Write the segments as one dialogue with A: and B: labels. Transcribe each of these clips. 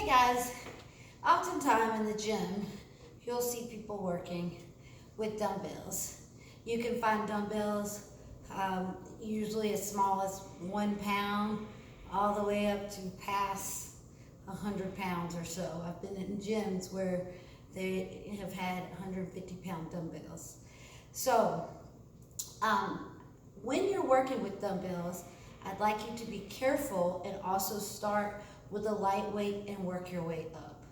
A: Hey guys, oftentimes in the gym, you'll see people working with dumbbells. You can find dumbbells usually as small as 1 pound all the way up to past 100 pounds or so. I've been in gyms where they have had 150-pound dumbbells. So when you're working with dumbbells, I'd like you to be careful and also start with a lightweight and work your way up.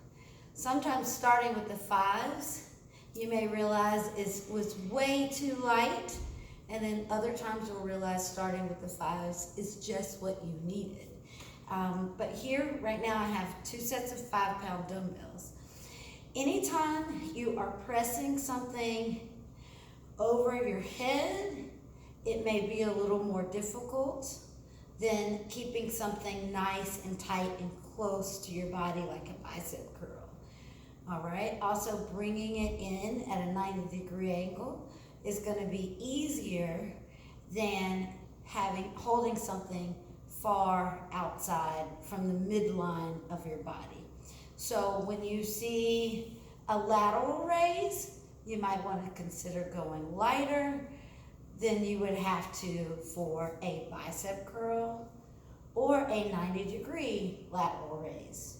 A: Sometimes starting with the 5s, you may realize was way too light, and then other times you'll realize starting with the 5s is just what you needed. But here, right now, I have 2 sets of 5-pound dumbbells. Anytime you are pressing something over your head, it may be a little more difficult than keeping something nice and tight and close to your body like a bicep curl. All right, also bringing it in at a 90-degree angle is going to be easier than holding something far outside from the midline of your body. So when you see a lateral raise, you might want to consider going lighter than you would have to for a bicep curl or a 90-degree lateral raise.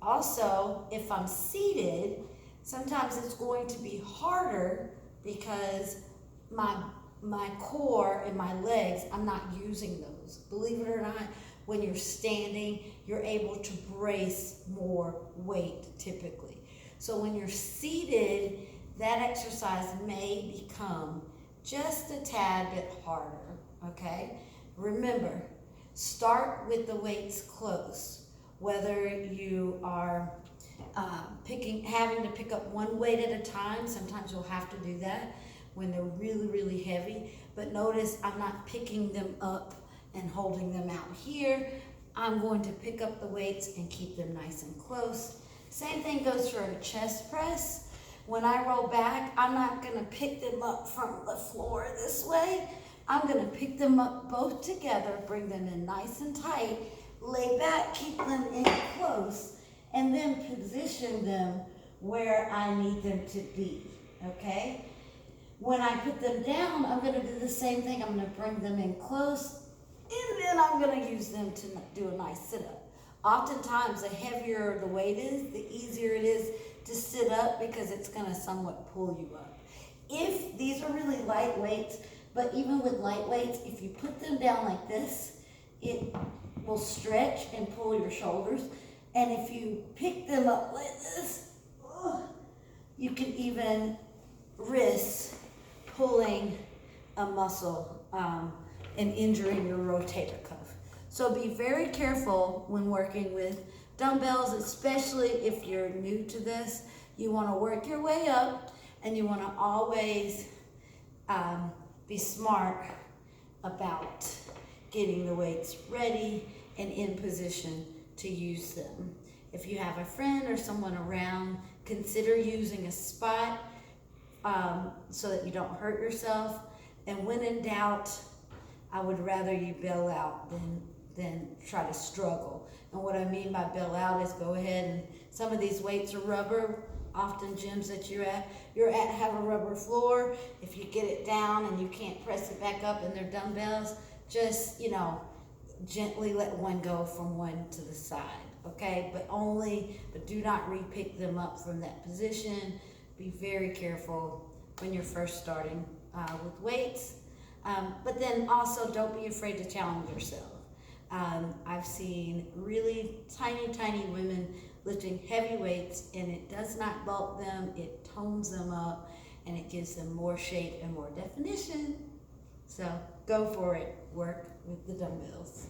A: Also, if I'm seated, sometimes it's going to be harder because my core and my legs, I'm not using those. Believe it or not, when you're standing, you're able to brace more weight typically. So when you're seated, that exercise may become just a tad bit harder, okay? Remember, start with the weights close. Whether you are having to pick up one weight at a time, sometimes you'll have to do that when they're really, really heavy. But notice I'm not picking them up and holding them out here. I'm going to pick up the weights and keep them nice and close. Same thing goes for a chest press. When I roll back, I'm not going to pick them up from the floor this way. I'm going to pick them up both together, bring them in nice and tight, lay back, keep them in close, and then position them where I need them to be, okay? When I put them down, I'm going to do the same thing. I'm going to bring them in close, and then I'm going to use them to do a nice sit-up. Oftentimes, the heavier the weight is, the easier it is to sit up because it's going to somewhat pull you up. If these are really light weights, but even with light weights, if you put them down like this, it will stretch and pull your shoulders. And if you pick them up like this, you can even risk pulling a muscle and injuring your rotator cuff. So be very careful when working with dumbbells, especially if you're new to this. You want to work your way up, and you want to always be smart about getting the weights ready and in position to use them. If you have a friend or someone around, consider using a spot so that you don't hurt yourself. And when in doubt, I would rather you bail out than try to struggle. And what I mean by bail out is go ahead and some of these weights are rubber. Often gyms that you're at have a rubber floor. If you get it down and you can't press it back up and they're dumbbells, just, gently let one go from one to the side, okay? But do not re-pick them up from that position. Be very careful when you're first starting with weights. But then also don't be afraid to challenge yourself. I've seen really tiny, tiny women lifting heavy weights, and it does not bulk them, it tones them up, and it gives them more shape and more definition. So go for it, work with the dumbbells.